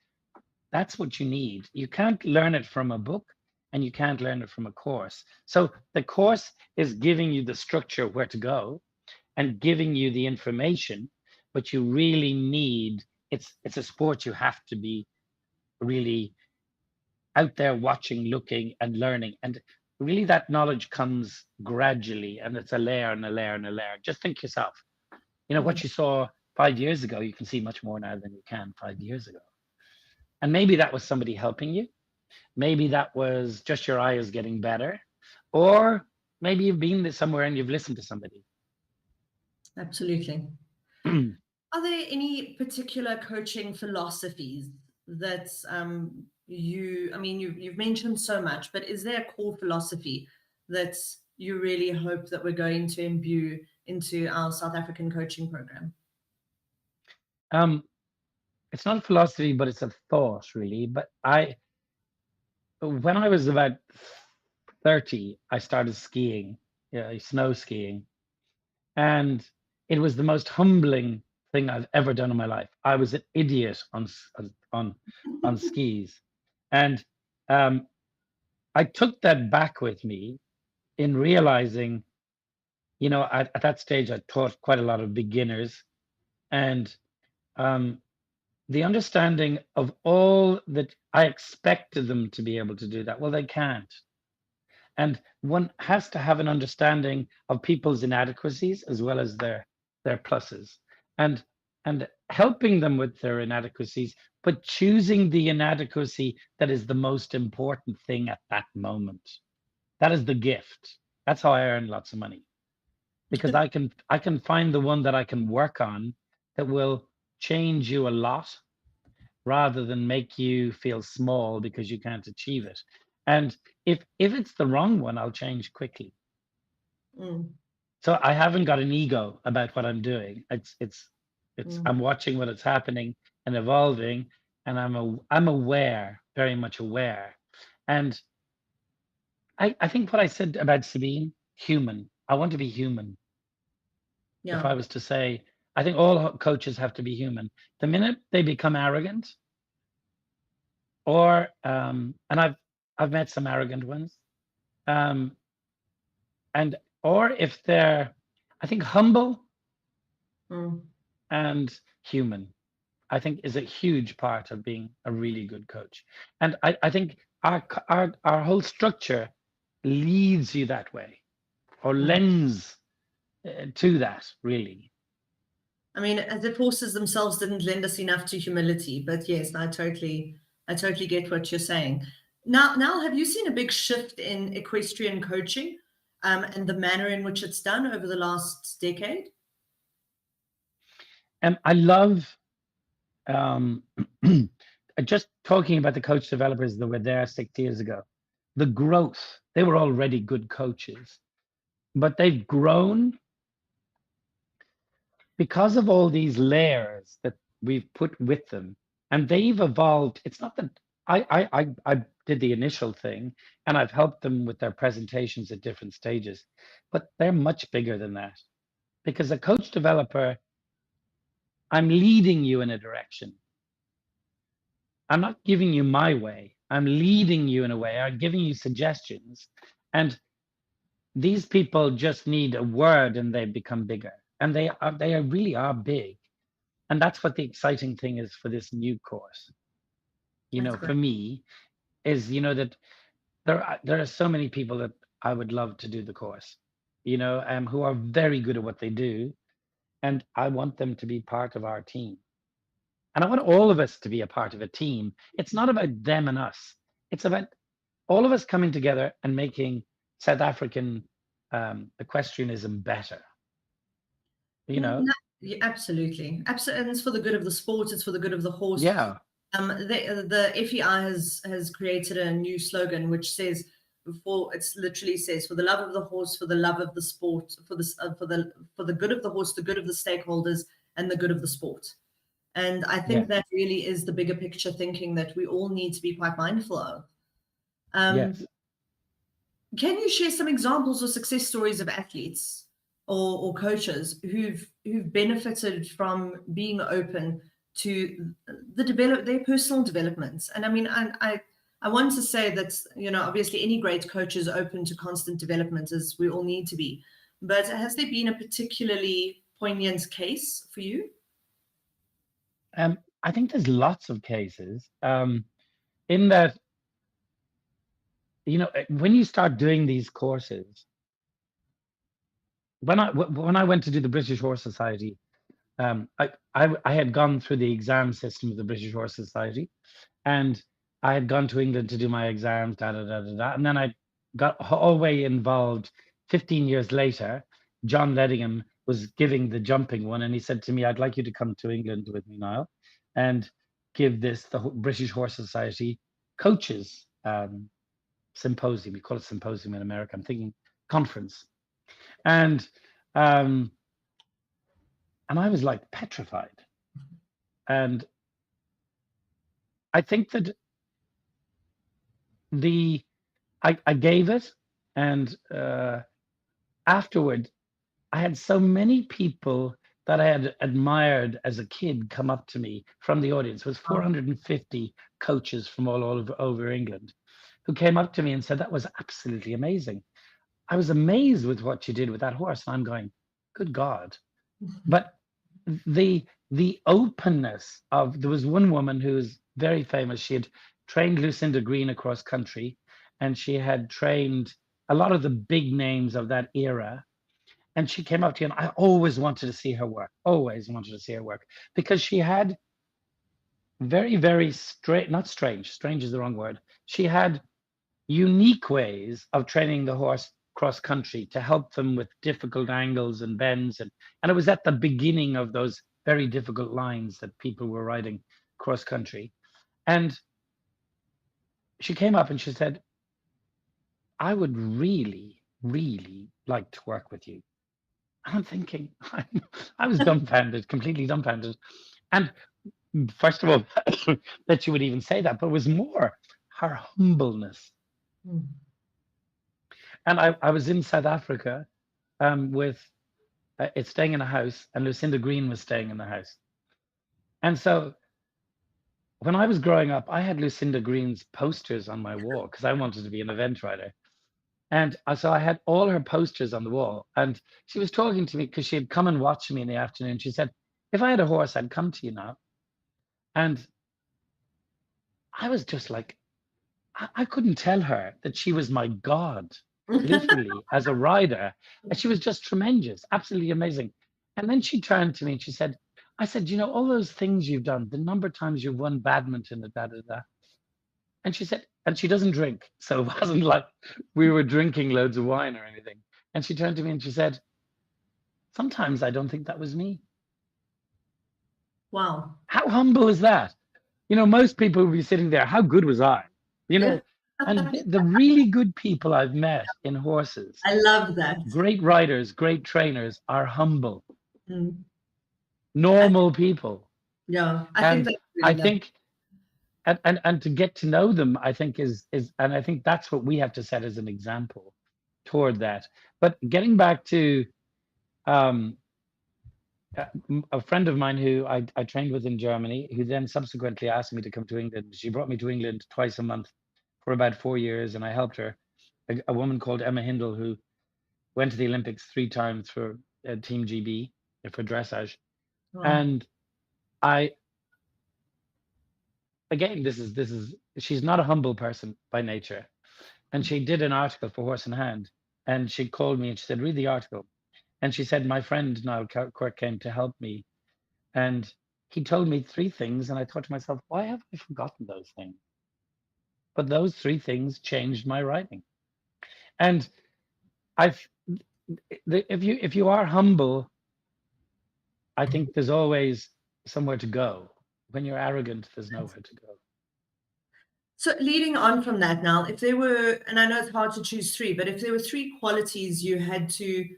that's what you need. You can't learn it from a book, and you can't learn it from a course. So the course is giving you the structure where to go and giving you the information, but you really need, it's a sport. You have to be really out there watching, looking, and learning. And really that knowledge comes gradually, and it's a layer and a layer and a layer. Just think yourself, you know, what you saw 5 years ago, you can see much more now than you can 5 years ago. And maybe that was somebody helping you. Maybe that was just your eyes getting better, or maybe you've been somewhere and you've listened to somebody. Absolutely. Are there any particular coaching philosophies that you've mentioned so much, but is there a core philosophy that you really hope that we're going to imbue into our South African coaching program? It's not a philosophy, but it's a thought, really. But when I was about 30, I started skiing, snow skiing. And it was the most humbling thing I've ever done in my life. I was an idiot on skis. And I took that back with me in realizing, you know, at that stage, I taught quite a lot of beginners. And the understanding of all that I expected them to be able to do that. Well, they can't. And one has to have an understanding of people's inadequacies as well as their pluses, and helping them with their inadequacies, but choosing the inadequacy that is the most important thing at that moment. That is the gift. That's how I earn lots of money, because I can find the one that I can work on that will change you a lot rather than make you feel small because you can't achieve it. And if it's the wrong one, I'll change quickly. So I haven't got an ego about what I'm doing. It's I'm watching what is happening and evolving, and I'm aware, very much aware. And I think what I said about Sabine, human. I want to be human. Yeah. If I was to say, I think all coaches have to be human. The minute they become arrogant, or and I've met some arrogant ones, and or if they're, I think, humble and human, I think is a huge part of being a really good coach. And I think our whole structure leads you that way, or lends to that, really. I mean, as if horses themselves didn't lend us enough to humility, but yes, I totally get what you're saying. Now, have you seen a big shift in equestrian coaching, and the manner in which it's done over the last decade? I love just talking about the coach developers that were there 6 years ago. The growth, they were already good coaches, but they've grown because of all these layers that we've put with them, and they've evolved. It's not that I did the initial thing and I've helped them with their presentations at different stages, but they're much bigger than that. Because a coach developer, I'm leading you in a direction. I'm not giving you my way. I'm leading you in a way. I'm giving you suggestions. And these people just need a word and they become bigger. And they really are big. And that's what the exciting thing is for this new course. That's For great. me, is that there are so many people that I would love to do the course, who are very good at what they do. And I want them to be part of our team. And I want all of us to be a part of a team. It's not about them and us. It's about all of us coming together and making South African equestrianism better. No, yeah, absolutely. And it's for the good of the sport. It's for the good of the horse. Yeah. The FEI has created a new slogan which says, it literally says, for the love of the horse, for the love of the sport, for the good of the horse, the good of the stakeholders, and the good of the sport. And I think that really is the bigger picture thinking that we all need to be quite mindful of. Yes. Can you share some examples or success stories of athletes or coaches who've benefited from being open to their personal developments? And I mean, I want to say that, obviously any great coach is open to constant development, as we all need to be. But has there been a particularly poignant case for you? I think there's lots of cases in that, when you start doing these courses, when I went to do the British Horse Society, I had gone through the exam system of the British Horse Society, and I had gone to England to do my exams, and then I got all the way involved. 15 years later, John Ledingham was giving the jumping one, and he said to me, "I'd like you to come to England with me, Niall, and give the British Horse Society coaches symposium." We call it symposium in America. I'm thinking conference, and I was like petrified. And I think that I gave it, and afterward, I had so many people that I had admired as a kid come up to me from the audience. It was 450 coaches from all over England who came up to me and said, "That was absolutely amazing. I was amazed with what you did with that horse." And I'm going, "Good God." But the openness of, there was one woman who was very famous. She had trained Lucinda Green across country, and she had trained a lot of the big names of that era. And she came up to you, and I always wanted to see her work, because she had very, very not strange is the wrong word. She had unique ways of training the horse cross country to help them with difficult angles and bends. And it was at the beginning of those very difficult lines that people were riding cross country. And she came up and she said, "I would really, really like to work with you." And I'm thinking, I was dumbfounded, completely dumbfounded. And first of all, that she would even say that, but it was more her humbleness. And I was in South Africa with it's staying in a house, and Lucinda Green was staying in the house. And so when I was growing up, I had Lucinda Green's posters on my wall because I wanted to be an event writer. And so I had all her posters on the wall. And she was talking to me because she had come and watched me in the afternoon. She said, "If I had a horse, I'd come to you now." And I was just like, I couldn't tell her that she was my God. literally, as a rider. And she was just tremendous, absolutely amazing. And then she turned to me and she said, I said, all those things you've done, the number of times you've won badminton and da da da. And she said, and she doesn't drink. So it wasn't like we were drinking loads of wine or anything. And she turned to me and she said, sometimes I don't think that was me. Wow. How humble is that? Most people would be sitting there, how good was I? And the really good people I've met in horses, I love that. great riders, great trainers, are humble, Mm. normal people. Yeah, And that's really I lovely. think, and to get to know them, I think is, and I think that's what we have to set as an example toward that. But getting back to a friend of mine who I trained with in Germany, who then subsequently asked me to come to England. She brought me to England twice a month for about 4 years, and I helped her. A woman called Emma Hindle, who went to the Olympics 3 times for Team GB for dressage. Wow. And again, this is she's not a humble person by nature, and she did an article for Horse in Hand, and she called me and she said, read the article. And she said, my friend Niall Quirk came to help me, and he told me 3 things, and I thought to myself, why have I forgotten those things? But those 3 things changed my writing. And if you are humble, I think there's always somewhere to go. When you're arrogant, there's nowhere to go. So leading on from that now, if there were, and I know it's hard to choose 3, but if there were 3 qualities you had to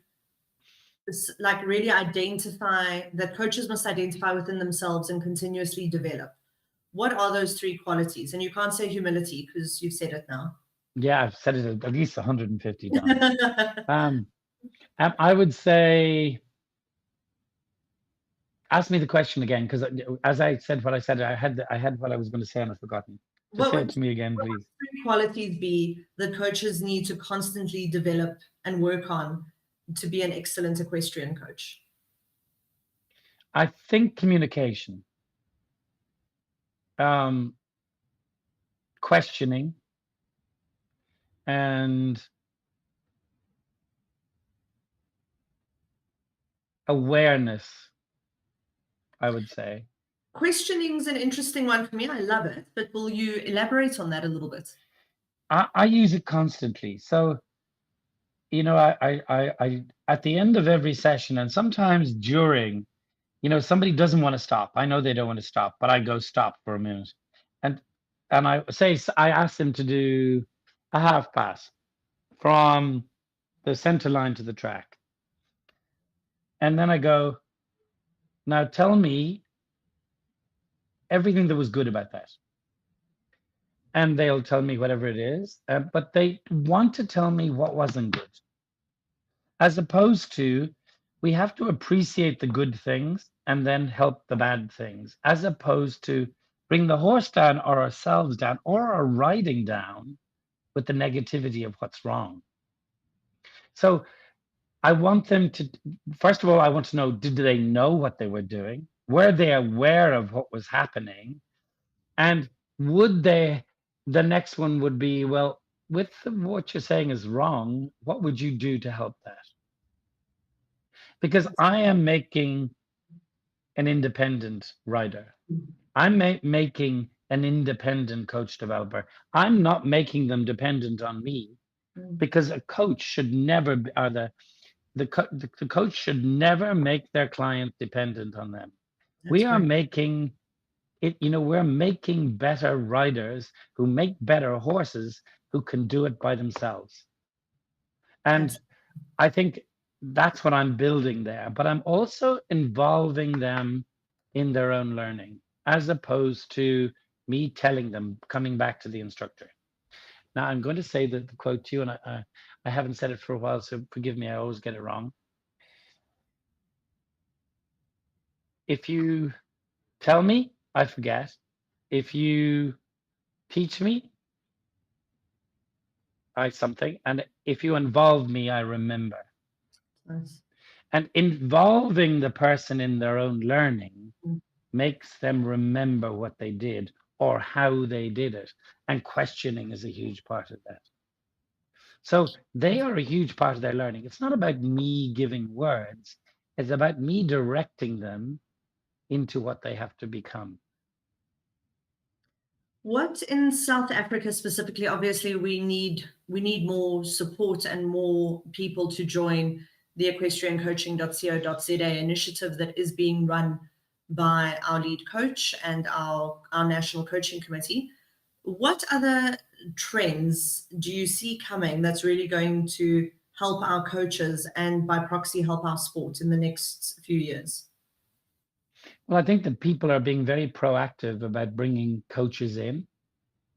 like really identify, that coaches must identify within themselves and continuously develop, what are those 3 qualities? And you can't say humility because you've said it now. Yeah, I've said it at least 150 times. I would say, ask me the question again, because as I said what I said, I had what I was going to say and I've forgotten. Just say it to me again, please. What 3 qualities be that coaches need to constantly develop and work on to be an excellent equestrian coach? I think communication, questioning, and awareness, I would say. Questioning is an interesting one for me. I love it, but will you elaborate on that a little bit? I use it constantly. So, I at the end of every session, and sometimes during, somebody doesn't want to stop. I know they don't want to stop, but I go stop for a minute, and I ask them to do a half pass from the center line to the track, and then I go, now tell me everything that was good about that. And they'll tell me whatever it is, but they want to tell me what wasn't good. As opposed to, we have to appreciate the good things and then help the bad things, as opposed to bring the horse down or ourselves down or our riding down with the negativity of what's wrong. So I want them to, first of all, I want to know, did they know what they were doing? Were they aware of what was happening? And would they, the next one would be, well, with what you're saying is wrong, what would you do to help that? Because I am making an independent rider. I'm making an independent coach developer. I'm not making them dependent on me, because a coach should never be, or the coach should never make their client dependent on them. We are making it, we're making better riders who make better horses who can do it by themselves. And I think that's what I'm building there, but I'm also involving them in their own learning, as opposed to me telling them, coming back to the instructor. Now I'm going to say the quote to you, and I haven't said it for a while, so forgive me, I always get it wrong. If you tell me, I forget. If you teach me, something, and if you involve me, I remember. Nice. And involving the person in their own learning makes them remember what they did or how they did it. And questioning is a huge part of that. So they are a huge part of their learning. It's not about me giving words, it's about me directing them into what they have to become. What in South Africa specifically, obviously we need more support and more people to join the equestriancoaching.co.za initiative that is being run by our lead coach and our national coaching committee. What other trends do you see coming that's really going to help our coaches and by proxy help our sport in the next few years? Well, I think that people are being very proactive about bringing coaches in,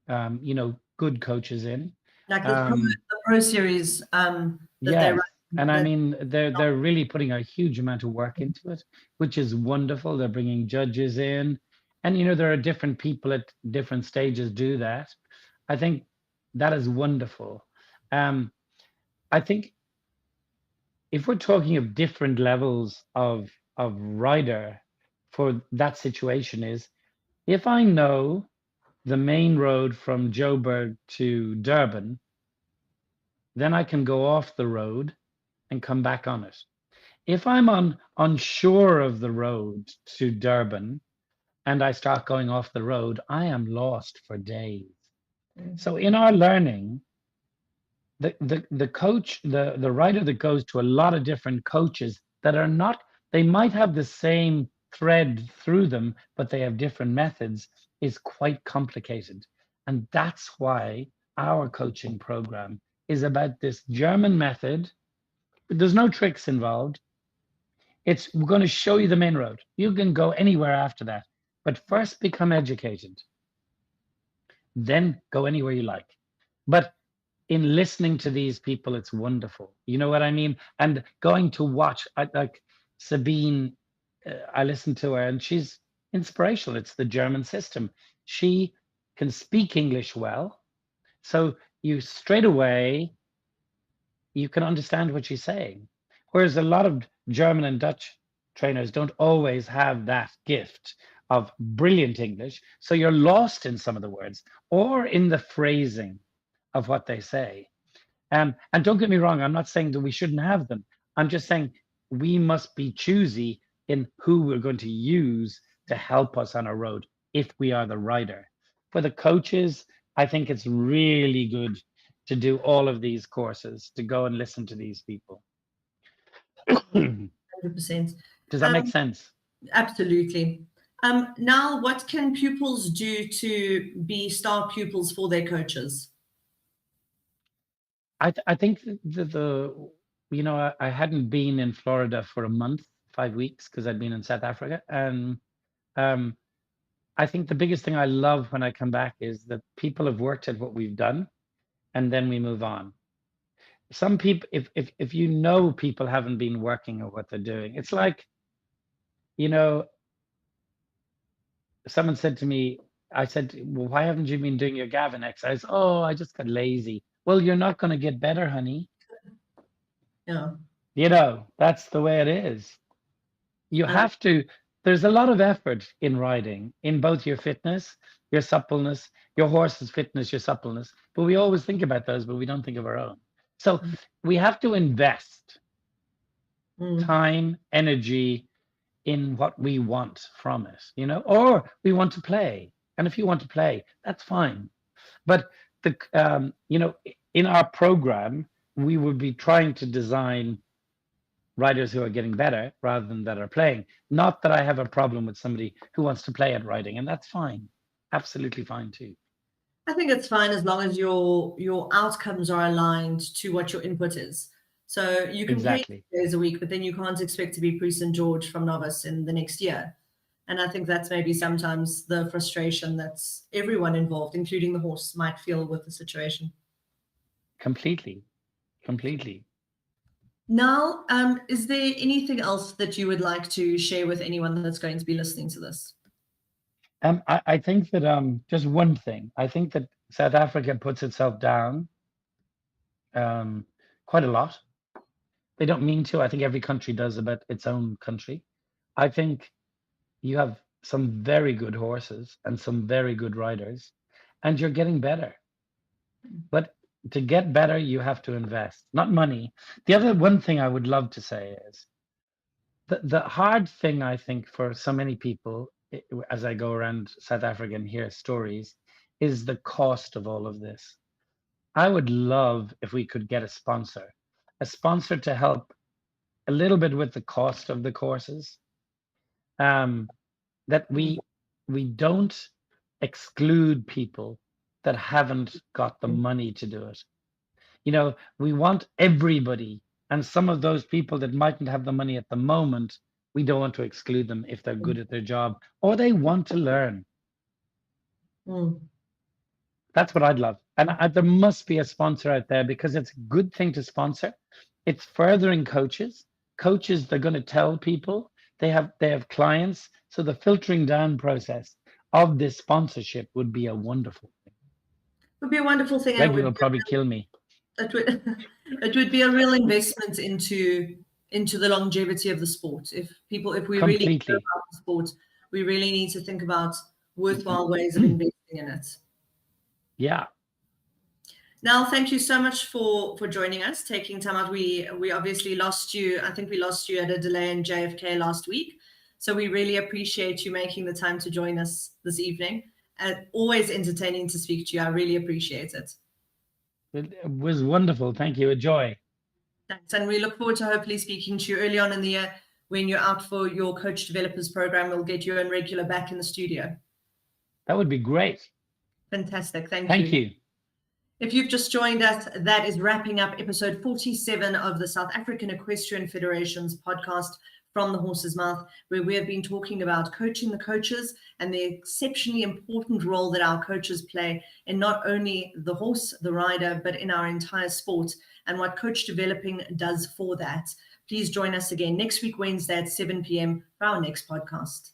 good coaches in. Like the pro series that they Yes, run. and I that- mean they're really putting a huge amount of work into it, which is wonderful. They're bringing judges in, and there are different people at different stages do that. I think that is wonderful. I think if we're talking of different levels of rider for that situation is if I know the main road from Joburg to Durban, then I can go off the road and come back on it. If I'm unsure of the road to Durban and I start going off the road, I am lost for days. So in our learning, the coach, the rider that goes to a lot of different coaches that are not, they might have the same thread through them, but they have different methods, is quite complicated. And that's why our coaching program is about this German method. There's no tricks involved. We're going to show you the main road. You can go anywhere after that, but first become educated, then go anywhere you like. But in listening to these people, it's wonderful. You know what I mean? And going to watch, like Sabine, I listen to her and she's inspirational. It's the German system. She can speak English well. So you straight away, you can understand what she's saying. Whereas a lot of German and Dutch trainers don't always have that gift of brilliant English. So you're lost in some of the words or in the phrasing of what they say. And don't get me wrong, I'm not saying that we shouldn't have them. I'm just saying we must be choosy in who we're going to use to help us on a road if we are the rider. For the coaches, I think it's really good to do all of these courses, to go and listen to these people. 100%. Does that make sense? Absolutely. Now, what can pupils do to be star pupils for their coaches? I think I hadn't been in Florida for a month, 5 weeks, because I'd been in South Africa. And I think the biggest thing I love when I come back is that people have worked at what we've done and then we move on. Some people, if people haven't been working at what they're doing, it's like, someone said to me, I said, well, why haven't you been doing your Gavin exercise? Oh, I just got lazy. Well, you're not going to get better, honey. Yeah. That's the way it is. You have to, there's a lot of effort in riding, in both your fitness, your suppleness, your horse's fitness, your suppleness. But we always think about those, but we don't think of our own. So we have to invest time, energy in what we want from it, or we want to play. And if you want to play, that's fine. But in our program, we would be trying to design riders who are getting better rather than that are playing. Not that I have a problem with somebody who wants to play at riding, and that's fine. Absolutely fine too. I think it's fine as long as your outcomes are aligned to what your input is. So you can play 2 days a week, but then you can't expect to be Pre St. George from novice in the next year. And I think that's maybe sometimes the frustration that's everyone involved, including the horse, might feel with the situation. Completely. Now, is there anything else that you would like to share with anyone that's going to be listening to this? I think that just one thing. I think that South Africa puts itself down quite a lot. They don't mean to. I think every country does about its own country. I think you have some very good horses and some very good riders, and you're getting better. But to get better, you have to invest, not money. The other one thing I would love to say is the hard thing, I think, for so many people, as I go around South Africa and hear stories, is the cost of all of this. I would love if we could get a sponsor to help a little bit with the cost of the courses. That we don't exclude people that haven't got the money to do it. We want everybody, and some of those people that mightn't have the money at the moment, we don't want to exclude them if they're good at their job or they want to learn. That's what I'd love. And there must be a sponsor out there, because it's a good thing to sponsor. It's furthering coaches. Coaches, they're going to tell people, they have clients. So the filtering down process of this sponsorship would be a wonderful thing. It would be a wonderful thing. Reggie will probably kill me. It would be a real investment into the longevity of the sport. If we Completely. really care about the sport, we really need to think about worthwhile ways of investing in it. Yeah. Now, thank you so much for joining us, taking time out. We obviously lost you. I think we lost you at a delay in JFK last week. So we really appreciate you making the time to join us this evening. Always entertaining to speak to you. I really appreciate it. It was wonderful. Thank you. A joy. Thanks. And we look forward to hopefully speaking to you early on in the year when you're out for your Coach Developers program. We'll get you and regular back in the studio. That would be great. Fantastic. Thank you. If you've just joined us, that is wrapping up episode 47 of the South African Equestrian Federation's podcast, From the Horse's Mouth, where we have been talking about coaching the coaches and the exceptionally important role that our coaches play in not only the horse, the rider, but in our entire sport, and what coach developing does for that. Please join us again next week, Wednesday at 7 p.m. for our next podcast.